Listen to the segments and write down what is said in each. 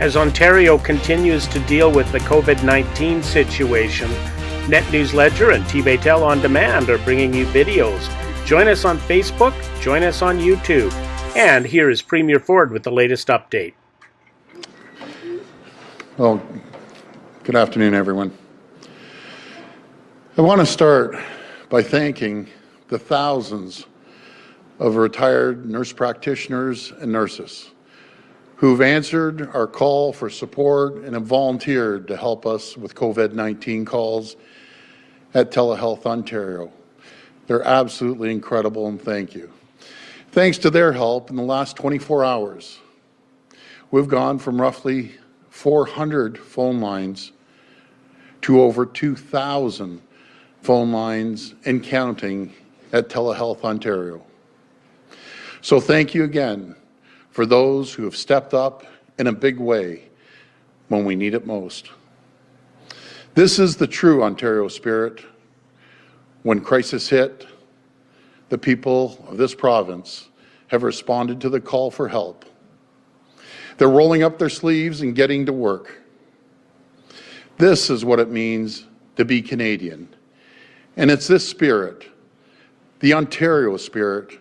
As Ontario continues to deal with the COVID-19 situation, Net News Ledger and TBaytel On Demand are bringing you videos. Join us on Facebook, join us on YouTube. And here is Premier Ford with the latest update. Well, good afternoon, everyone. I want to start by thanking the thousands of retired nurse practitioners and nurses who've answered our call for support and have volunteered to help us with COVID-19 calls at Telehealth Ontario. They're absolutely incredible, and thank you. Thanks to their help, in the last 24 hours, we've gone from roughly 400 phone lines to over 2,000 phone lines and counting at Telehealth Ontario. So thank you again for those who have stepped up in a big way when we need it most. This is the true Ontario spirit. When crisis hit, the people of this province have responded to the call for help. They're rolling up their sleeves and getting to work. This is what it means to be Canadian. And it's this spirit, the Ontario spirit,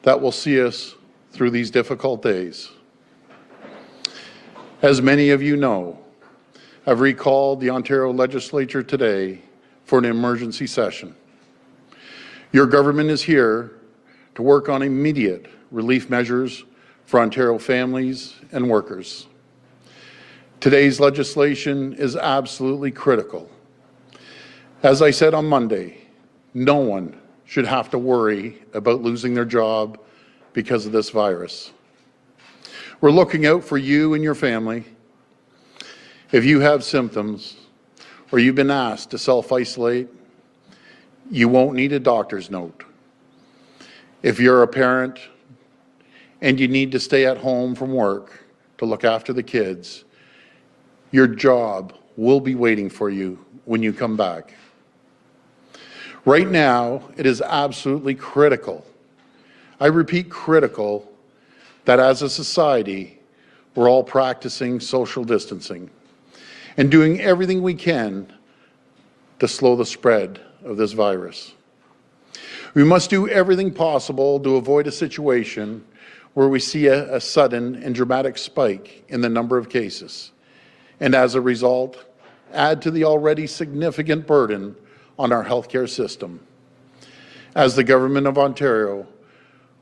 that will see us through these difficult days. As many of you know, I've recalled the Ontario Legislature today for an emergency session. Your government is here to work on immediate relief measures for Ontario families and workers. Today's legislation is absolutely critical. As I said on Monday, no one should have to worry about losing their job because of this virus. We're looking out for you and your family. If you have symptoms or you've been asked to self-isolate, you won't need a doctor's note. If you're a parent and you need to stay at home from work to look after the kids, your job will be waiting for you when you come back. Right now, it is absolutely critical, I repeat critical, that as a society, we're all practicing social distancing and doing everything we can to slow the spread of this virus. We must do everything possible to avoid a situation where we see a sudden and dramatic spike in the number of cases, and as a result, add to the already significant burden on our healthcare system. As the Government of Ontario,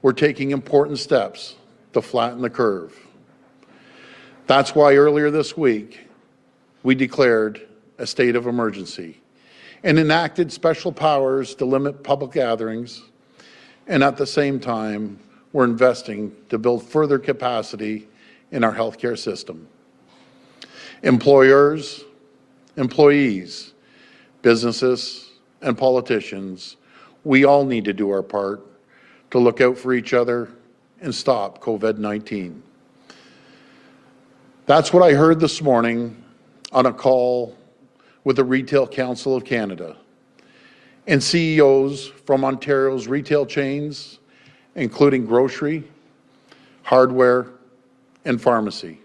we're taking important steps to flatten the curve. That's why earlier this week, we declared a state of emergency and enacted special powers to limit public gatherings, and at the same time, we're investing to build further capacity in our healthcare system. Employers, employees, businesses, and politicians, we all need to do our part to look out for each other and stop COVID-19. That's what I heard this morning on a call with the Retail Council of Canada and CEOs from Ontario's retail chains, including grocery, hardware, and pharmacy.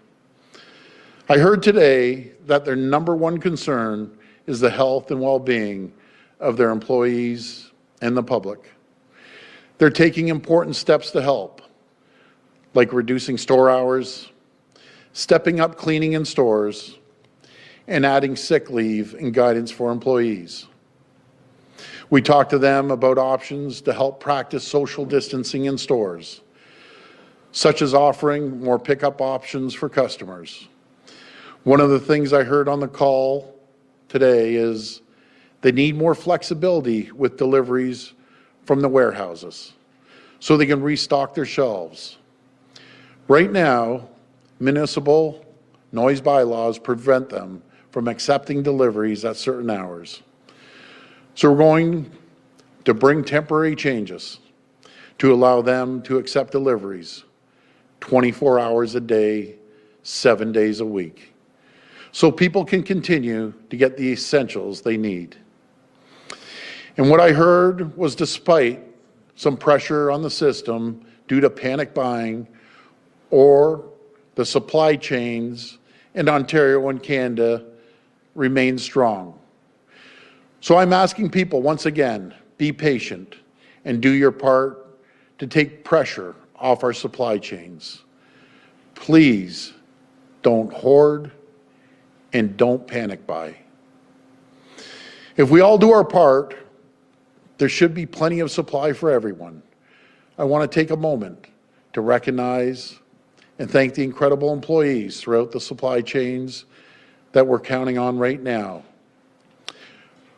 I heard today that their number one concern is the health and well-being of their employees and the public. They're taking important steps to help, like reducing store hours, stepping up cleaning in stores, and adding sick leave and guidance for employees. We talked to them about options to help practice social distancing in stores, such as offering more pickup options for customers. One of the things I heard on the call today is they need more flexibility with deliveries from the warehouses so they can restock their shelves. Right now, municipal noise bylaws prevent them from accepting deliveries at certain hours. So we're going to bring temporary changes to allow them to accept deliveries 24 hours a day, 7 days a week, so people can continue to get the essentials they need. And what I heard was, despite some pressure on the system due to panic buying or the supply chains in Ontario and Canada remain strong. So I'm asking people once again, be patient and do your part to take pressure off our supply chains. Please don't hoard and don't panic buy. If we all do our part, there should be plenty of supply for everyone. I want to take a moment to recognize and thank the incredible employees throughout the supply chains that we're counting on right now.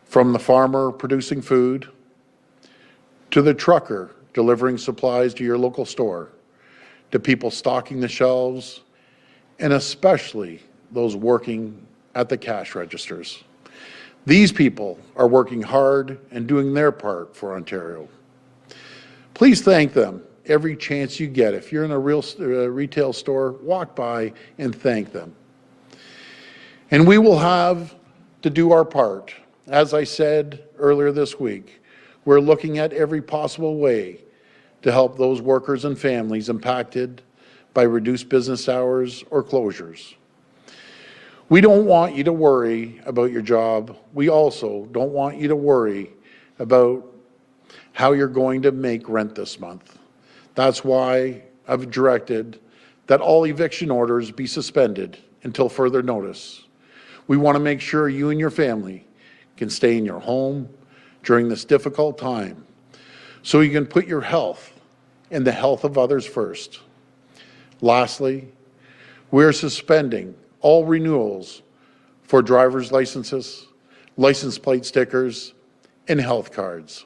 From the farmer producing food to the trucker delivering supplies to your local store, to people stocking the shelves, and especially those working at the cash registers. These people are working hard and doing their part for Ontario. Please thank them every chance you get. If you're in a retail store, walk by and thank them. And we will have to do our part. As I said earlier this week, we're looking at every possible way to help those workers and families impacted by reduced business hours or closures. We don't want you to worry about your job. We also don't want you to worry about how you're going to make rent this month. That's why I've directed that all eviction orders be suspended until further notice. We want to make sure you and your family can stay in your home during this difficult time so you can put your health and the health of others first. Lastly, we're suspending all renewals for driver's licenses, license plate stickers, and health cards.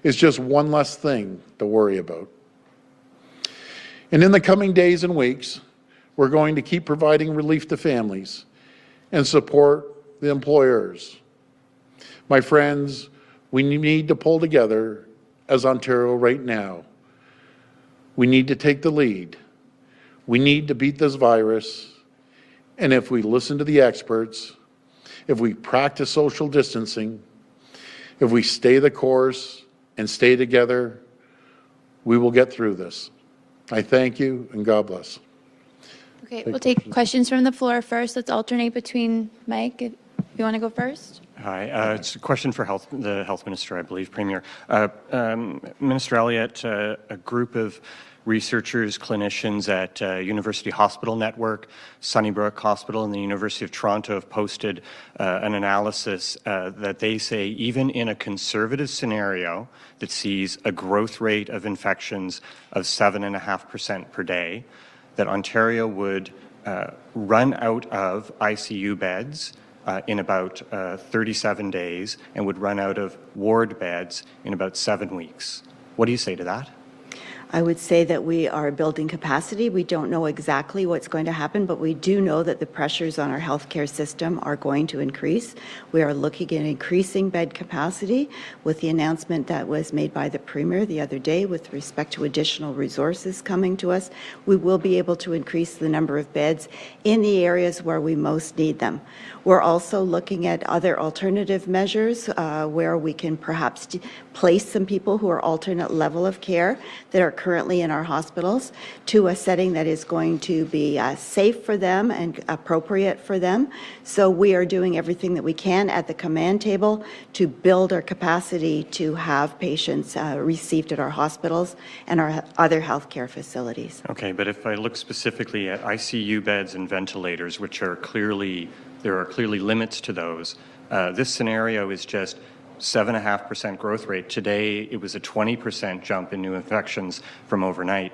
It's just one less thing to worry about. And in the coming days and weeks, we're going to keep providing relief to families and support the employers. My friends, we need to pull together as Ontario right now. We need to take the lead. We need to beat this virus. And if we listen to the experts, if we practice social distancing, if we stay the course and stay together, we will get through this. I thank you and God bless. Okay, we'll take questions from the floor first. Let's alternate between Mike, if you want to go first. Hi, it's a question for the Health Minister, I believe, Premier. Minister Elliott, a group of researchers, clinicians at University Hospital Network, Sunnybrook Hospital, and the University of Toronto have posted an analysis that they say even in a conservative scenario that sees a growth rate of infections of 7.5% per day, that Ontario would run out of ICU beds in about 37 days and would run out of ward beds in about 7 weeks. What do you say to that? I would say that we are building capacity. We don't know exactly what's going to happen, but we do know that the pressures on our healthcare system are going to increase. We are looking at increasing bed capacity with the announcement that was made by the Premier the other day with respect to additional resources coming to us. We will be able to increase the number of beds in the areas where we most need them. We're also looking at other alternative measures where we can perhaps place some people who are alternate level of care that are currently in our hospitals to a setting that is going to be safe for them and appropriate for them. So we are doing everything that we can at the command table to build our capacity to have patients received at our hospitals and our other healthcare facilities. Okay, but if I look specifically at ICU beds and ventilators, which are clearly, there are clearly limits to those, this scenario is just 7.5% growth rate. Today, it was a 20% jump in new infections from overnight.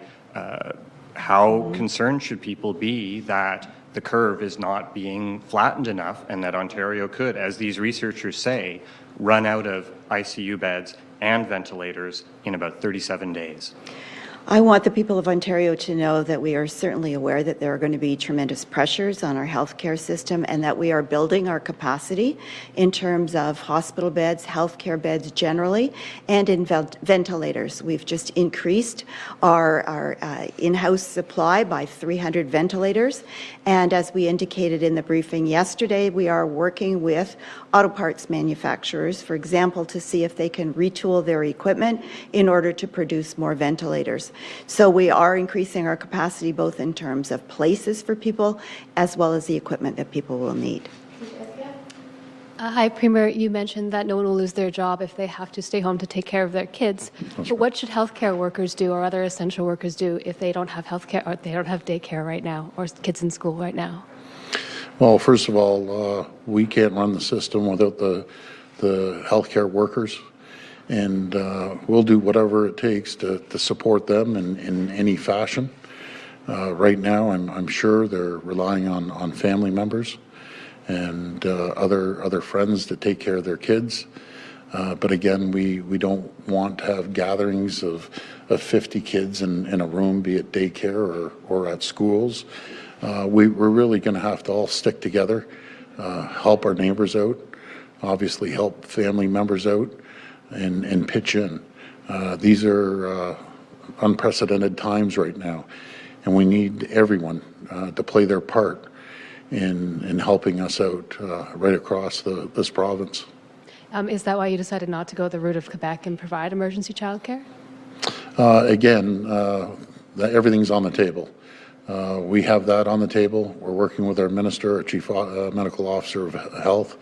How concerned should people be that the curve is not being flattened enough and that Ontario could, as these researchers say, run out of ICU beds and ventilators in about 37 days? I want the people of Ontario to know that we are certainly aware that there are going to be tremendous pressures on our healthcare system and that we are building our capacity in terms of hospital beds, healthcare beds generally, and in ventilators. We've just increased our in-house supply by 300 ventilators, and as we indicated in the briefing yesterday, we are working with auto parts manufacturers, for example, to see if they can retool their equipment in order to produce more ventilators. years. So we are increasing our capacity both in terms of places for people as well as the equipment that people will need. Hi, Premier. You mentioned that no one will lose their job if they have to stay home to take care of their kids. But what should healthcare workers do or other essential workers do if they don't have healthcare or they don't have daycare right now or kids in school right now? Well, first of all, we can't run the system without the healthcare workers, and we'll do whatever it takes to support them in any fashion. Right now, I'm sure they're relying on family members and other friends to take care of their kids. But again, we don't want to have gatherings of 50 kids in a room, be it daycare or at schools. We're really going to have to all stick together, help our neighbors out, obviously help family members out, and pitch in. These are unprecedented times right now, and we need everyone to play their part in helping us out right across this province. Is that why you decided not to go the route of Quebec and provide emergency childcare? Again, everything's on the table. We have that on the table. We're working with our minister, our chief medical officer of health,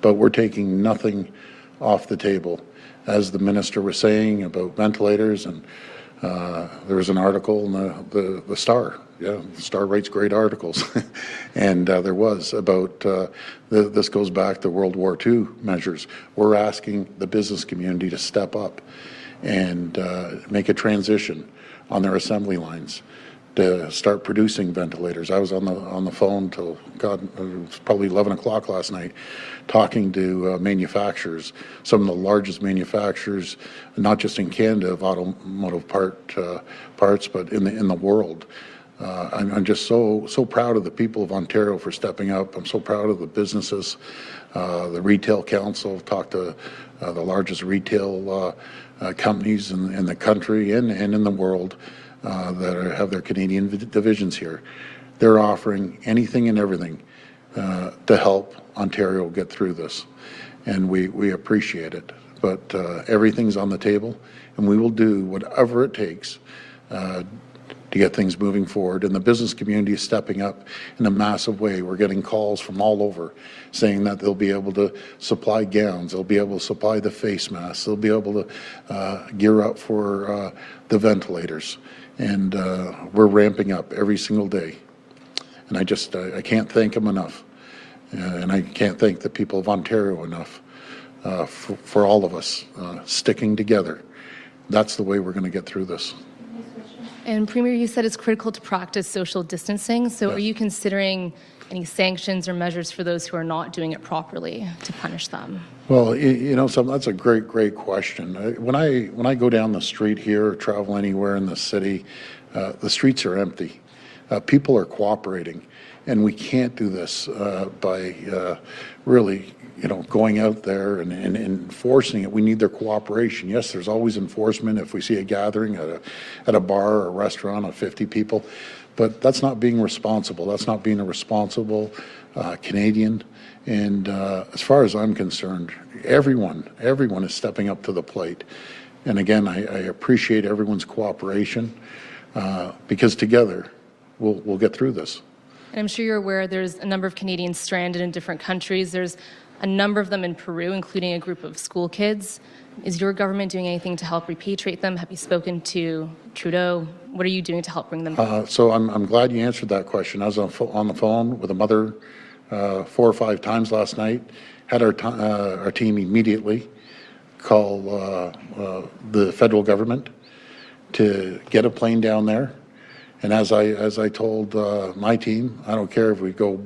but we're taking nothing off the table. As the minister was saying about ventilators, and there was an article in the Star. Yeah, the Star writes great articles, and there was about this goes back to World War II measures. We're asking the business community to step up and make a transition on their assembly lines to start producing ventilators. I was on the phone till it was probably 11 o'clock last night, talking to manufacturers, some of the largest manufacturers, not just in Canada of automotive parts, but in the world. I'm just so proud of the people of Ontario for stepping up. I'm so proud of the businesses, the Retail Council. Talked to the largest retail companies in the country and in the world that have their Canadian divisions here. They're offering anything and everything to help Ontario get through this, and we appreciate it. But everything's on the table, and we will do whatever it takes to get things moving forward. And the business community is stepping up in a massive way. We're getting calls from all over saying that they'll be able to supply gowns, they'll be able to supply the face masks, they'll be able to gear up for the ventilators. And we're ramping up every single day. And I can't thank them enough. And I can't thank the people of Ontario enough for all of us sticking together. That's the way we're going to get through this. And Premier, you said it's critical to practice social distancing. So Yes. Are you considering any sanctions or measures for those who are not doing it properly to punish them? Well, that's a great question. When I go down the street here or travel anywhere in the city, the streets are empty. People are cooperating, and we can't do this by really, going out there and enforcing it. We need their cooperation. Yes, there's always enforcement if we see a gathering at a bar or a restaurant of 50 people, but that's not being responsible. That's not being a responsible Canadian. And as far as I'm concerned, everyone is stepping up to the plate. And again, I appreciate everyone's cooperation because together we'll get through this. And I'm sure you're aware there's a number of Canadians stranded in different countries. There's a number of them in Peru, including a group of school kids. Is your government doing anything to help repatriate them? Have you spoken to Trudeau? What are you doing to help bring them back? So I'm glad you answered that question. I was on the phone with a mother 4 or 5 times last night. Had our team immediately call the federal government to get a plane down there. And as I told my team, I don't care if we go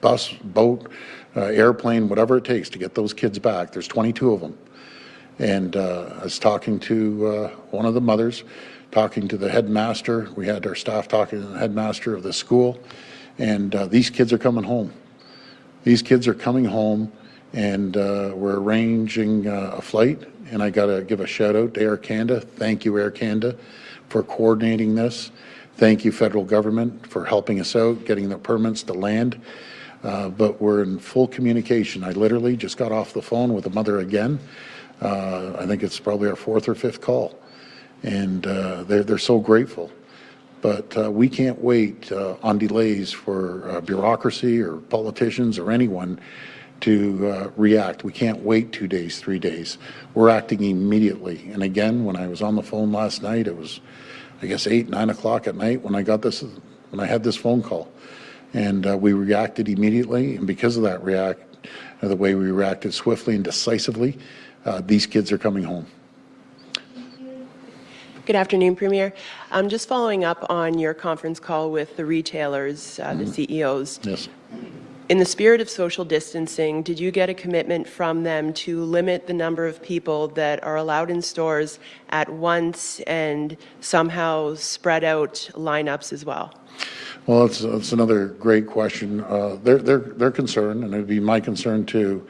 bus, boat, airplane, whatever it takes to get those kids back. There's 22 of them. And I was talking to one of the mothers, talking to the headmaster. We had our staff talking to the headmaster of the school. And these kids are coming home. These kids are coming home, and we're arranging a flight. And I got to give a shout out to Air Canada. Thank you, Air Canada, for coordinating this. Thank you, federal government, for helping us out, getting the permits to land. But we're in full communication. I literally just got off the phone with the mother again. I think it's probably our 4th or 5th call. and they're so grateful. But we can't wait on delays for bureaucracy or politicians or anyone to react. We can't wait 2 days, 3 days. We're acting immediately. And again, when I was on the phone last night, it was, I guess, 8, 9 o'clock at night when I had this phone call. And we reacted immediately. And because of that the way we reacted swiftly and decisively, these kids are coming home. Good afternoon, Premier. I'm just following up on your conference call with the retailers, the CEOs. Yes. In the spirit of social distancing, did you get a commitment from them to limit the number of people that are allowed in stores at once and somehow spread out lineups as well? Well, it's another great question. They're concerned, and it would be my concern too.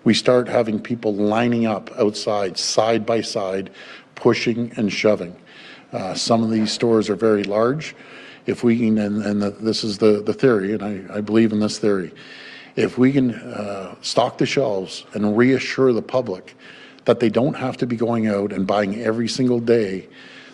We start having people lining up outside, side by side, pushing and shoving. Some of these stores are very large. If we can, this is the theory, and I believe in this theory, if we can stock the shelves and reassure the public that they don't have to be going out and buying every single day,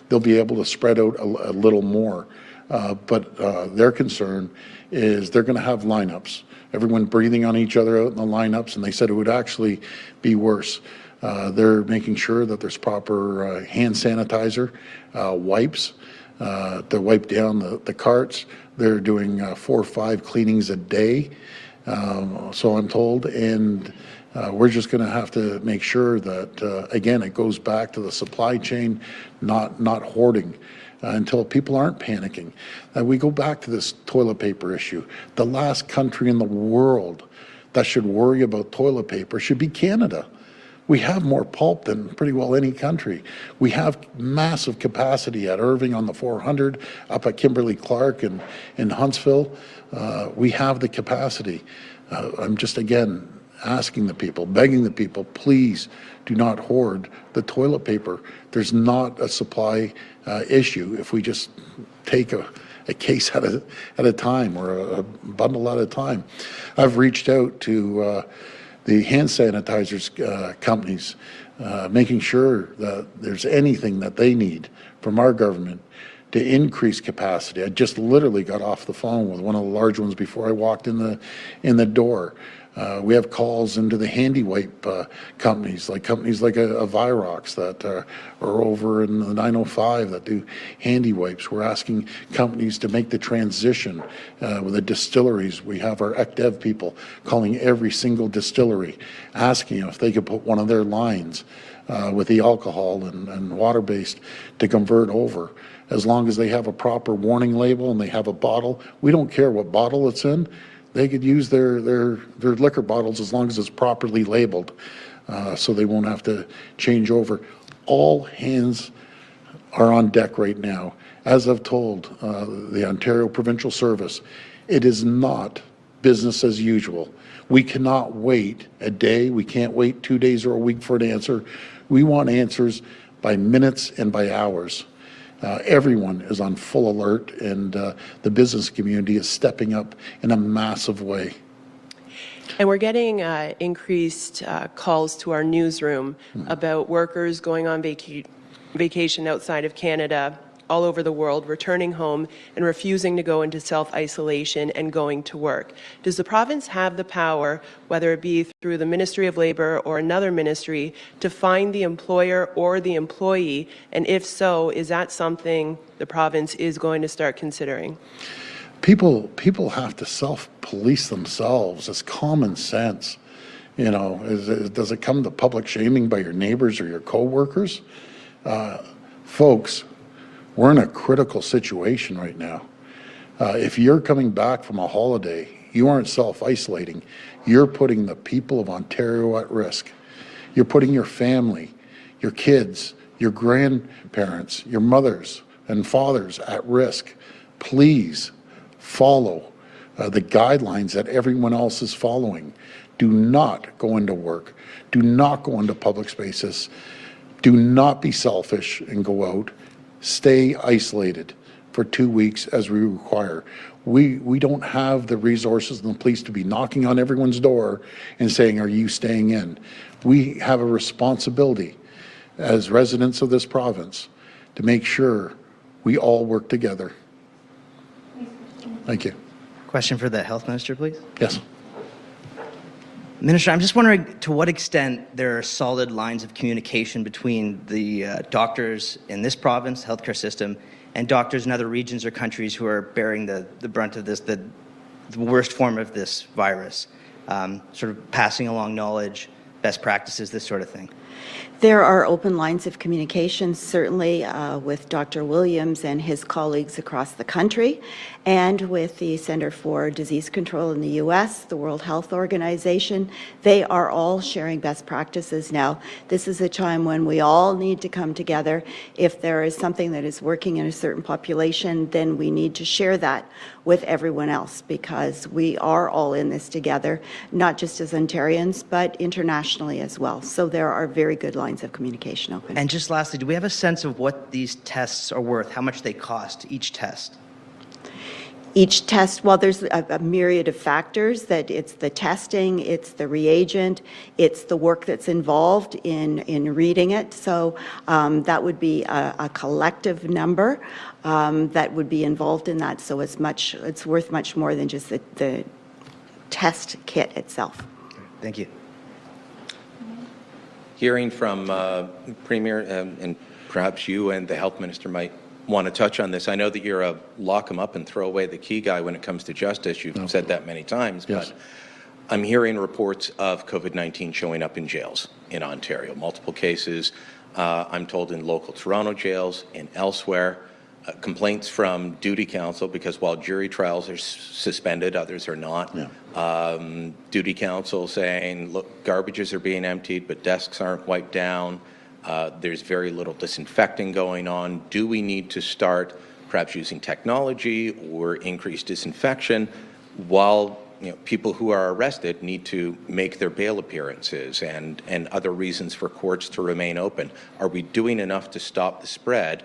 they'll be able to spread out a little more. But their concern is they're going to have lineups, everyone breathing on each other out in the lineups, and they said it would actually be worse. They're making sure that there's proper hand sanitizer, wipes, to wipe down the carts. They're doing 4 or 5 cleanings a day, so I'm told, and we're just going to have to make sure that, again, it goes back to the supply chain, not hoarding. Until people aren't panicking. We go back to this toilet paper issue. The last country in the world that should worry about toilet paper should be Canada. We have more pulp than pretty well any country. We have massive capacity at Irving on the 400, up at Kimberly-Clark and in Huntsville. We have the capacity. I'm just, again, asking the people, begging the people, please do not hoard the toilet paper. There's not a supply issue if we just take a case at a time or a bundle at a time. I've reached out to the hand sanitizers companies, making sure that there's anything that they need from our government to increase capacity. I just literally got off the phone with one of the large ones before I walked in the door. We have calls into the handy wipe companies like a Virox that are over in the 905 that do handy wipes. We're asking companies to make the transition with the distilleries. We have our ECDEV people calling every single distillery, asking if they could put one of their lines with the alcohol and water-based to convert over. As long as they have a proper warning label and they have a bottle, we don't care what bottle it's in. They could use their liquor bottles as long as it's properly labeled, so they won't have to change over. All hands are on deck right now. As I've told the Ontario Provincial Service, it is not business as usual. We cannot wait a day. We can't wait 2 days or a week for an answer. We want answers by minutes and by hours. Everyone is on full alert, and the business community is stepping up in a massive way. And we're getting increased calls to our newsroom about workers going on vacation outside of Canada, all over the world, returning home and refusing to go into self-isolation and going to work. Does the province have the power, whether it be through the Ministry of Labour or another ministry, to find the employer or the employee? And if so, is that something the province is going to start considering? People have to self-police themselves. It's common sense. You know, does it come to public shaming by your neighbors or your co-workers? Folks, we're in a critical situation right now. If you're coming back from a holiday, you aren't self-isolating. You're putting the people of Ontario at risk. You're putting your family, your kids, your grandparents, your mothers and fathers at risk. Please follow the guidelines that everyone else is following. Do not go into work. Do not go into public spaces. Do not be selfish and go out. Stay isolated for 2 weeks as we require. We don't have the resources and the police to be knocking on everyone's door and saying, are you staying in? We have a responsibility as residents of this province to make sure we all work together. Thank you. Question for the Health Minister, please. Yes. Minister, I'm just wondering to what extent there are solid lines of communication between the doctors in this province, healthcare system, and doctors in other regions or countries who are bearing the brunt of this, the worst form of this virus, sort of passing along knowledge, best practices, this sort of thing. There are open lines of communication, certainly with Dr. Williams and his colleagues across the country, and with the Center for Disease Control in the U.S., the World Health Organization. They are all sharing best practices now. This is a time when we all need to come together. If there is something that is working in a certain population, then we need to share that with everyone else, because we are all in this together, not just as Ontarians, but internationally as well. So there are very good lines of communication open. And just lastly, do we have a sense of what these tests are worth, how much they cost, each test? Each test, well, there's a myriad of factors. That it's the testing, it's the reagent, it's the work that's involved in reading it. So that would be a collective number that would be involved in that. So it's worth much more than just the test kit itself. Thank you. Hearing from Premier, and perhaps you and the Health Minister might want to touch on this. I know that you're a lock 'em up and throw away the key guy when it comes to justice. You've said that many times, Yes. but I'm hearing reports of COVID-19 showing up in jails in Ontario. Multiple cases, I'm told, in local Toronto jails and elsewhere. Complaints from duty counsel, because while jury trials are suspended, others are not. Yeah. Duty counsel saying, look, garbages are being emptied, but desks aren't wiped down. There's very little disinfecting going on. Do we need to start perhaps using technology or increased disinfection while people who are arrested need to make their bail appearances and other reasons for courts to remain open? Are we doing enough to stop the spread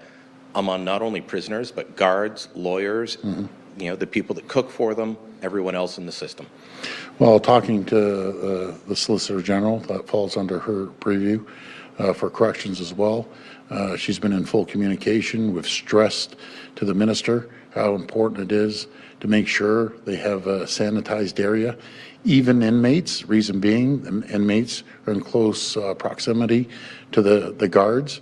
among not only prisoners but guards, lawyers, the people that cook for them, everyone else in the system? Well, talking to the Solicitor General, that falls under her purview. For corrections as well. She's been in full communication. We've stressed to the Minister how important it is to make sure they have a sanitized area. Even inmates, reason being, inmates are in close proximity to the guards.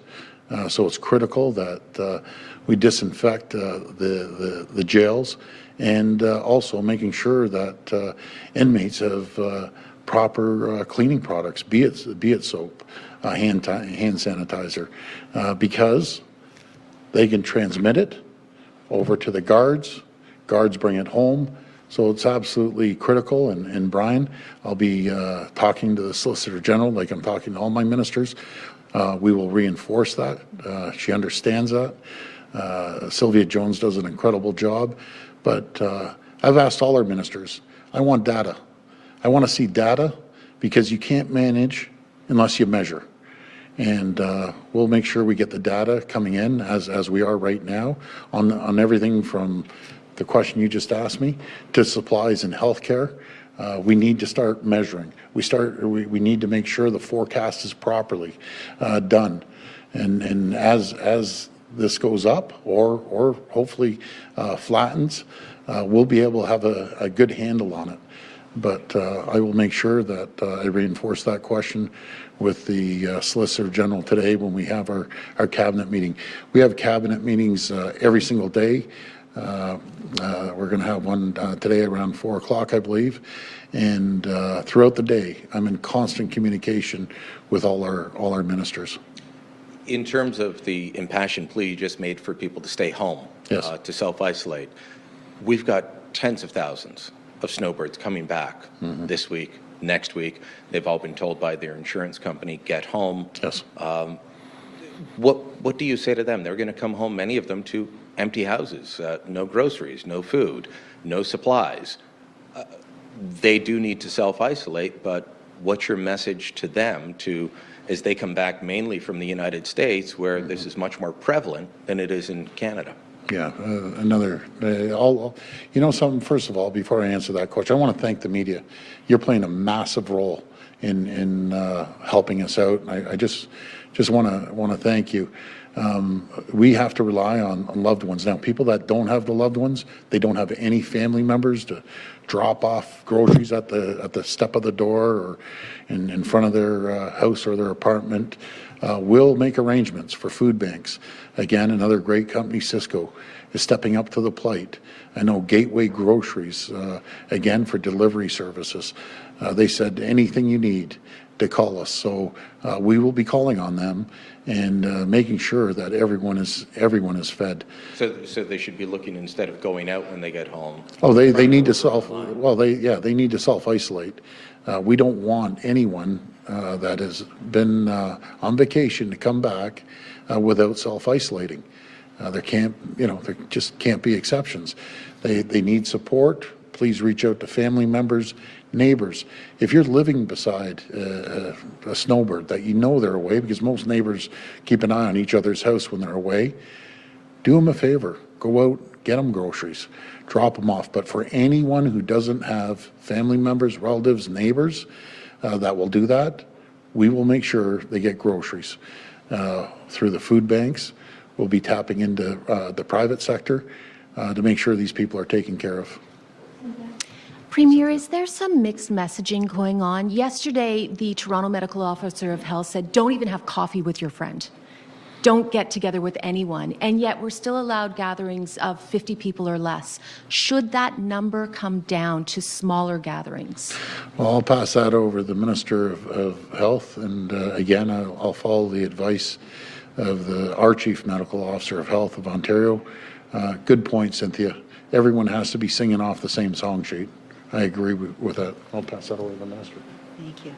So it's critical that we disinfect the jails, and also making sure that inmates have proper cleaning products, be it soap, hand sanitizer, because they can transmit it over to the guards. Guards bring it home. So it's absolutely critical. And Brian, I'll be talking to the Solicitor General like I'm talking to all my ministers. We will reinforce that. She understands that. Sylvia Jones does an incredible job. But I've asked all our ministers, I want data. I want to see data, because you can't manage unless you measure. And we'll make sure we get the data coming in as we are right now on everything from the question you just asked me to supplies in healthcare. We need to start measuring. We need to make sure the forecast is properly done. And as this goes up or hopefully flattens, we'll be able to have a good handle on it. But I will make sure that I reinforce that question with the Solicitor General today when we have our cabinet meeting. We have cabinet meetings every single day. We're going to have one today around 4 o'clock, I believe. And throughout the day, I'm in constant communication with all our ministers. In terms of the impassioned plea you just made for people to stay home, yes, to self-isolate, we've got tens of thousands of snowbirds coming back this week, next week. They've all been told by their insurance company, get home. Yes. What do you say to them? They're going to come home, many of them, to empty houses, no groceries, no food, no supplies. They do need to self-isolate, but what's your message to them as they come back mainly from the United States, where this is much more prevalent than it is in Canada? Yeah, something, first of all, before I answer that question, I want to thank the media. You're playing a massive role in helping us out. I just want to thank you. We have to rely on loved ones. Now, people that don't have the loved ones, they don't have any family members to drop off groceries at the step of the door or in front of their house or their apartment, will make arrangements for food banks. Again, another great company, Cisco, is stepping up to the plate. I know Gateway Groceries, again, for delivery services. They said anything you need to call us. So we will be calling on them and making sure that everyone is fed. So they should be looking, instead of going out when they get home. Oh, they need to they need to self-isolate. We don't want anyone that has been on vacation to come back without self-isolating. There just can't be exceptions. They need support. Please reach out to family members, neighbors. If you're living beside a snowbird that you know they're away, because most neighbors keep an eye on each other's house when they're away, do them a favor. Go out, get them groceries, drop them off. But for anyone who doesn't have family members, relatives, neighbors that will do that, we will make sure they get groceries through the food banks. We'll be tapping into the private sector to make sure these people are taken care of. Premier, is there some mixed messaging going on? Yesterday, the Toronto Medical Officer of Health said, don't even have coffee with your friend. Don't get together with anyone. And yet we're still allowed gatherings of 50 people or less. Should that number come down to smaller gatherings? Well, I'll pass that over to the Minister of Health. And again, I'll follow the advice of our Chief Medical Officer of Health of Ontario. Good point, Cynthia. Everyone has to be singing off the same song sheet. I agree with that. I'll pass that over to the Minister. Thank you.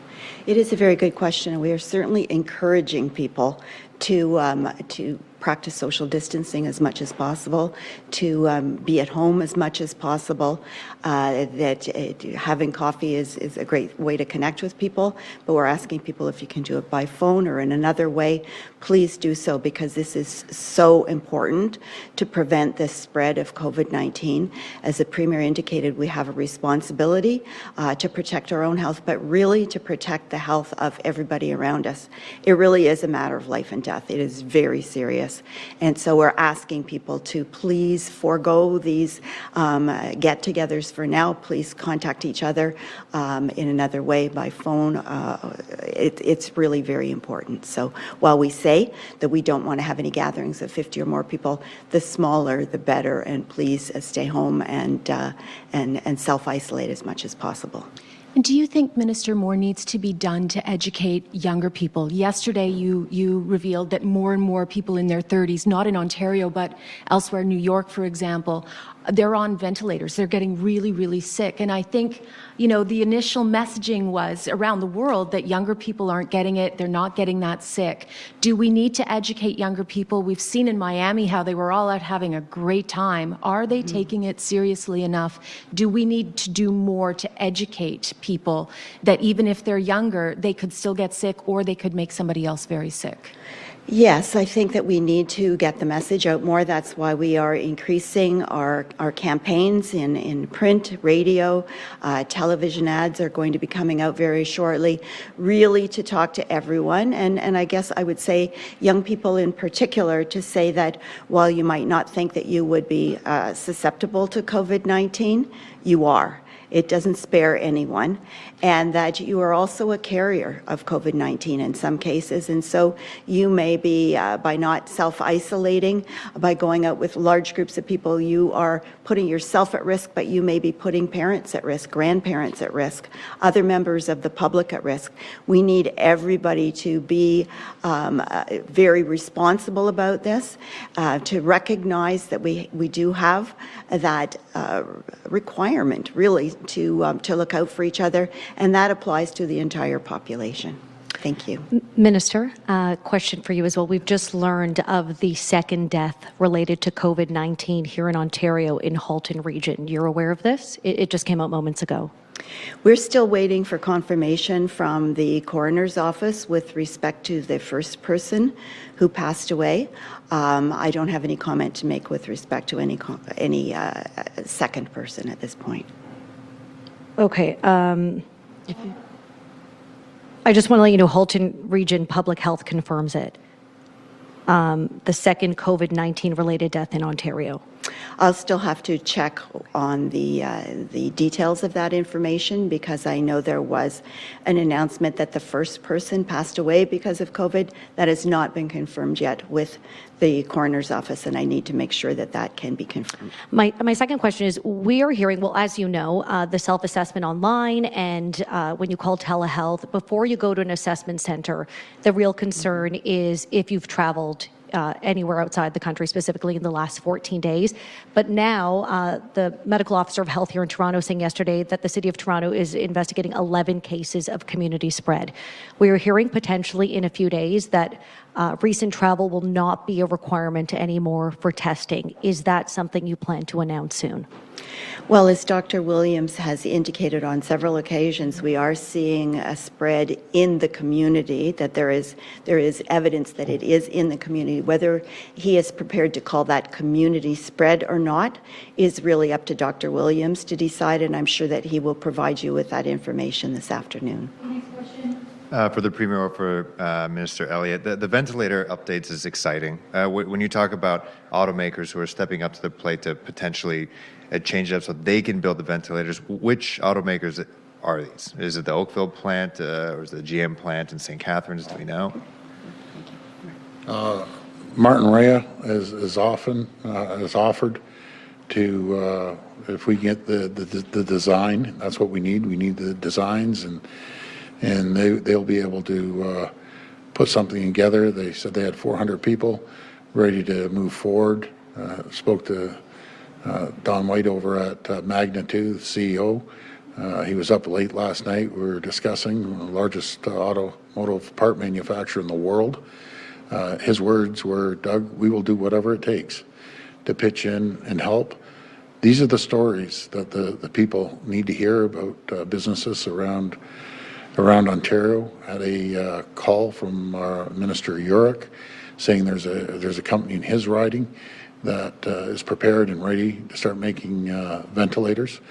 It is a very good question, and we are certainly encouraging people to practice social distancing as much as possible, to be at home as much as possible, that having coffee is a great way to connect with people, but we're asking people if you can do it by phone or in another way, please do so, because this is so important to prevent the spread of COVID-19. As the Premier indicated, we have a responsibility to protect our own health, but really to protect the health of everybody around us. It really is a matter of life and death. It is very serious. And so we're asking people to please forego these get-togethers for now. Please contact each other in another way, by phone. It's really very important. So while we say that we don't want to have any gatherings of 50 or more people, the smaller the better, and please stay home and self-isolate as much as possible. And do you think, Minister, more needs to be done to educate younger people? Yesterday, you revealed that more and more people in their 30s, not in Ontario, but elsewhere, New York, for example, they're on ventilators. They're getting really, really sick. And I think, the initial messaging was around the world that younger people aren't getting it. They're not getting that sick. Do we need to educate younger people? We've seen in Miami how they were all out having a great time. Are they taking it seriously enough? Do we need to do more to educate people that even if they're younger, they could still get sick or they could make somebody else very sick? Yes, I think that we need to get the message out more. That's why we are increasing our campaigns in print, radio, television ads are going to be coming out very shortly, really to talk to everyone. And I guess I would say young people in particular, to say that while you might not think that you would be susceptible to COVID-19, you are. It doesn't spare anyone, and that you are also a carrier of COVID-19 in some cases. And so you may be, by not self-isolating, by going out with large groups of people, you are putting yourself at risk, but you may be putting parents at risk, grandparents at risk, other members of the public at risk. We need everybody to be very responsible about this, to recognize that we do have that requirement, really, to look out for each other, and that applies to the entire population. Thank you. Minister, question for you as well. We've just learned of the second death related to COVID-19 here in Ontario in Halton Region. You're aware of this? It just came out moments ago. We're still waiting for confirmation from the coroner's office with respect to the first person who passed away. I don't have any comment to make with respect to any second person at this point. Okay. I just want to let you know Halton Region Public Health confirms it. the second COVID-19 related death in Ontario? I'll still have to check on the details of that information, because I know there was an announcement that the first person passed away because of COVID. That has not been confirmed yet with the coroner's office, and I need to make sure that that can be confirmed. My second question is, we are hearing, well, as you know, the self-assessment online and when you call telehealth, before you go to an assessment center, the real concern is if you've traveled anywhere outside the country, specifically in the last 14 days. But now, the medical officer of health here in Toronto saying yesterday that the City of Toronto is investigating 11 cases of community spread. We are hearing potentially in a few days that recent travel will not be a requirement anymore for testing. Is that something you plan to announce soon? Well, as Dr. Williams has indicated on several occasions, we are seeing a spread in the community, that there is evidence that it is in the community. Whether he is prepared to call that community spread or not is really up to Dr. Williams to decide, and I'm sure that he will provide you with that information this afternoon. For the Premier or for Minister Elliott, the ventilator updates is exciting. When you talk about automakers who are stepping up to the plate to potentially change it up so they can build the ventilators, which automakers are these? Is it the Oakville plant or is it the GM plant in St. Catharines? Do we know? Martin Rea is offered to, if we get the design, that's what we need. We need the designs, and they'll be able to put something together. They said they had 400 people ready to move forward. Spoke to Don White over at Magnitude, the CEO. He was up late last night. We were discussing the largest automotive part manufacturer in the world. His words were, Doug, we will do whatever it takes to pitch in and help. These are the stories that the people need to hear about businesses around Ontario. Had a call from our Minister Yurek saying there's a company in his riding that is prepared and ready to start making ventilators,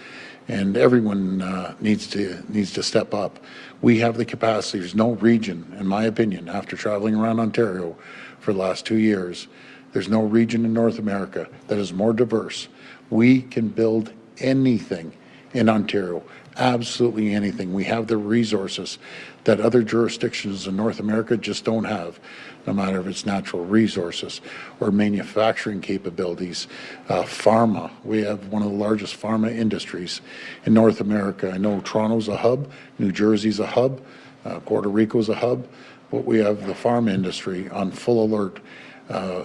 and everyone needs to step up. We have the capacity. There's no region, in my opinion, after traveling around Ontario for the last 2 years, there's no region in North America that is more diverse. We can build anything in Ontario. Absolutely anything. We have the resources that other jurisdictions in North America just don't have, no matter if it's natural resources or manufacturing capabilities. Pharma, we have one of the largest pharma industries in North America. I know Toronto's a hub, New Jersey's a hub, Puerto Rico's a hub, but we have the pharma industry on full alert,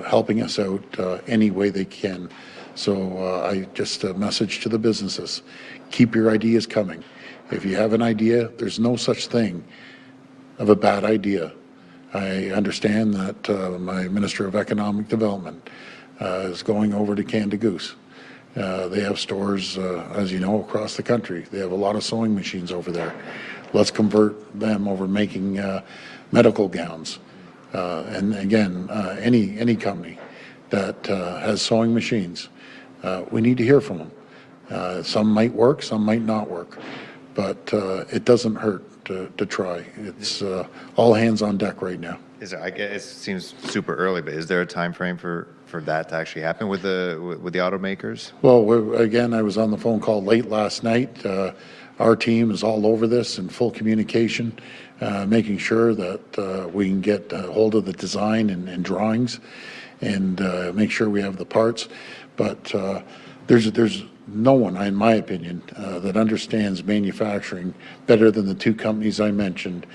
helping us out any way they can. So I just a message to the businesses, keep your ideas coming. If you have an idea, there's no such thing of a bad idea. I understand that my Minister of Economic Development is going over to Canada Goose. They have stores, as you know, across the country. They have a lot of sewing machines over there. Let's convert them over making medical gowns. And again, any company that has sewing machines, we need to hear from them. Some might work, some might not work, but it doesn't hurt to try. It's all hands on deck right now. I guess it seems super early, but is there a time frame for that to actually happen with the automakers? Well, again, I was on the phone call late last night. Our team is all over this in full communication, making sure that we can get a hold of the design and drawings and make sure we have the parts. But there's no one, in my opinion, that understands manufacturing better than the two companies I mentioned.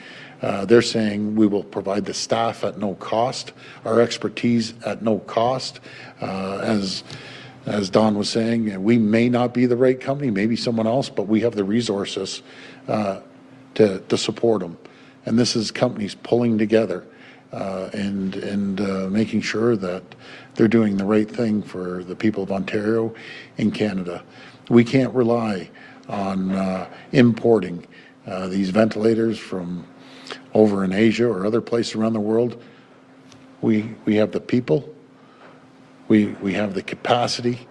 They're saying we will provide the staff at no cost, our expertise at no cost. As Don was saying, we may not be the right company, maybe someone else, but we have the resources to support them. And this is companies pulling together and making sure that they're doing the right thing for the people of Ontario and Canada. We can't rely on importing these ventilators from over in Asia or other places around the world. We have the people, we have the capacity,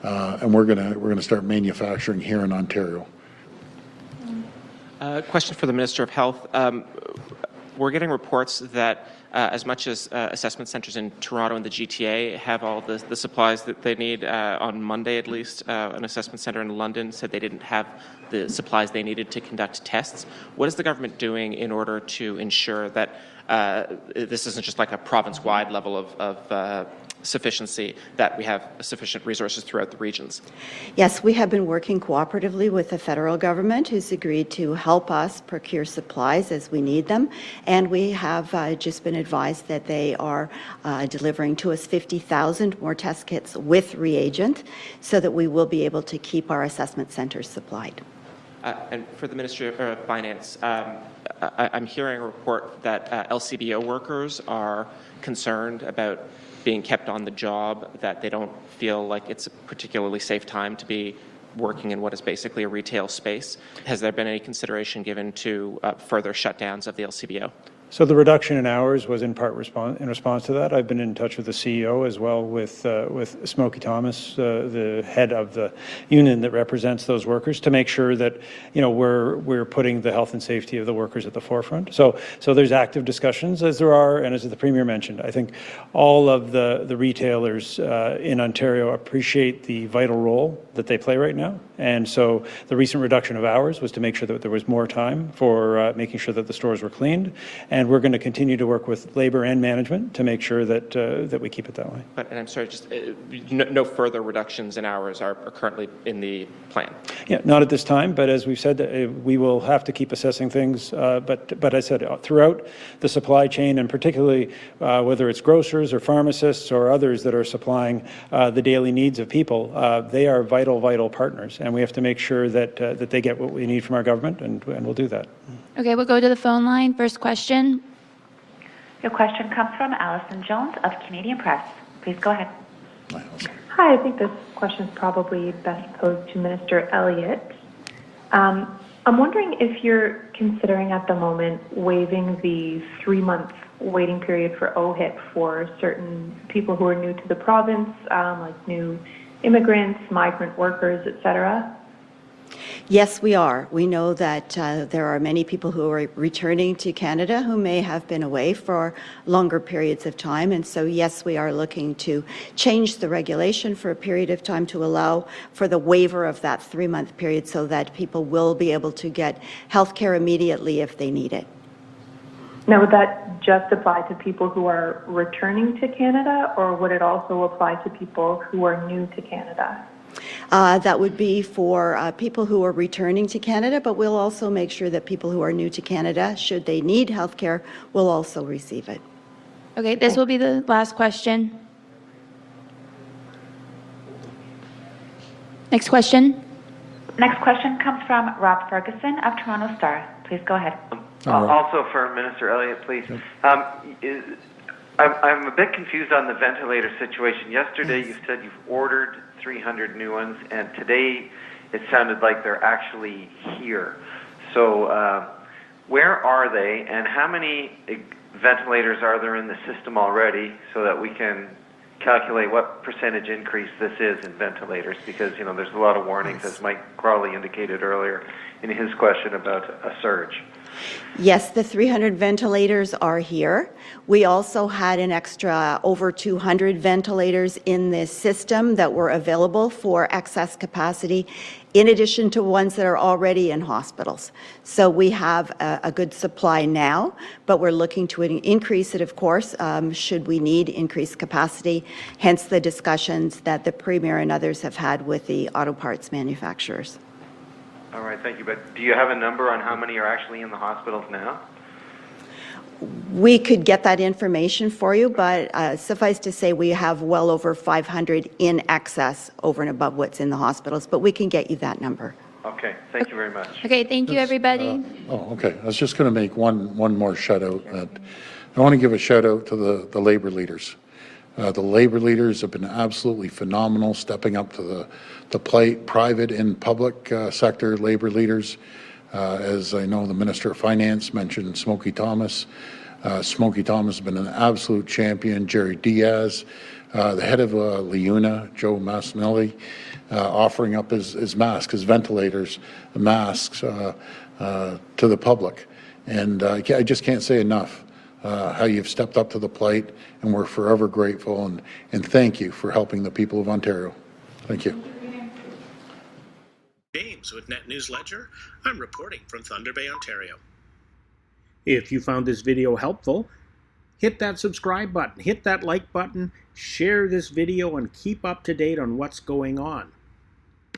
and we're gonna start manufacturing here in Ontario. Question for the Minister of Health. we're getting reports that as much as assessment centres in Toronto and the GTA have all the supplies that they need, on Monday at least, an assessment centre in London said they didn't have the supplies they needed to conduct tests. What is the government doing in order to ensure that this isn't just like a province-wide level of sufficiency, that we have sufficient resources throughout the regions? Yes, we have been working cooperatively with the federal government, who's agreed to help us procure supplies as we need them, and we have just been advised that they are delivering to us 50,000 more test kits with reagent, so that we will be able to keep our assessment centres supplied. And for the Ministry of Finance, I'm hearing a report that LCBO workers are concerned about being kept on the job, that they don't feel like it's a particularly safe time to be working in what is basically a retail space. Has there been any consideration given to further shutdowns of the LCBO? So the reduction in hours was in part in response to that. I've been in touch with the CEO as well with Smokey Thomas, the head of the union that represents those workers, to make sure that we're putting the health and safety of the workers at the forefront. So there's active discussions, as there are, and as the Premier mentioned, I think all of the retailers in Ontario appreciate the vital role that they play right now. And so the recent reduction of hours was to make sure that there was more time for making sure that the stores were cleaned. And we're going to continue to work with Labour and management to make sure that that we keep it that way. And I'm sorry, just no further reductions in hours are currently in the plan? Yeah, not at this time, but as we've said, we will have to keep assessing things. But I said throughout the supply chain, and particularly whether it's grocers or pharmacists or others that are supplying the daily needs of people, they are vital partners. And we have to make sure that they get what we need from our government, and we'll do that. Okay, we'll go to the phone line. First question. Your question comes from Alison Jones of Canadian Press. Please go ahead. Hi, I think this question is probably best posed to Minister Elliott. I'm wondering if you're considering at the moment waiving the 3-month waiting period for OHIP for certain people who are new to the province, like new immigrants, migrant workers, etc. Yes, we are. We know that there are many people who are returning to Canada who may have been away for longer periods of time. And so, yes, we are looking to change the regulation for a period of time to allow for the waiver of that 3-month period so that people will be able to get health care immediately if they need it. Now, would that just apply to people who are returning to Canada, or would it also apply to people who are new to Canada? That would be for people who are returning to Canada, but we'll also make sure that people who are new to Canada, should they need health care, will also receive it. Okay, this will be the last question. Next question. Next question comes from Rob Ferguson of Toronto Star. Please go ahead. Also for Minister Elliott, please. I'm a bit confused on the ventilator situation. Yesterday you said you've ordered 300 new ones, and today it sounded like they're actually here. So where are they, and how many ventilators are there in the system already, so that we can calculate what percentage increase this is in ventilators? Because, you know, there's a lot of warnings, as Mike Crawley indicated earlier in his question about a surge. Yes, the 300 ventilators are here. We also had an extra over 200 ventilators in this system that were available for excess capacity, in addition to ones that are already in hospitals. So we have a good supply now, but we're looking to increase it, of course, should we need increased capacity, hence the discussions that the Premier and others have had with the auto parts manufacturers. All right, thank you. But do you have a number on how many are actually in the hospitals now? We could get that information for you, but suffice to say we have well over 500 in excess over and above what's in the hospitals, but we can get you that number. Okay, thank you very much. Okay, thank you, everybody. Okay. I was just going to make one more shout out. I want to give a shout out to the Labour leaders. The Labour leaders have been absolutely phenomenal, stepping up to the plate, private and public sector Labour leaders. As I know, the Minister of Finance mentioned Smokey Thomas. Smokey Thomas has been an absolute champion. Jerry Diaz, the head of LiUNA, Joe Massinelli, offering up his masks, his ventilators, masks to the public. And I just can't say enough how you've stepped up to the plate, and we're forever grateful, and thank you for helping the people of Ontario. Thank you. James with Net News Ledger. I'm reporting from Thunder Bay, Ontario. If you found this video helpful, hit that subscribe button, hit that like button, share this video, and keep up to date on what's going on.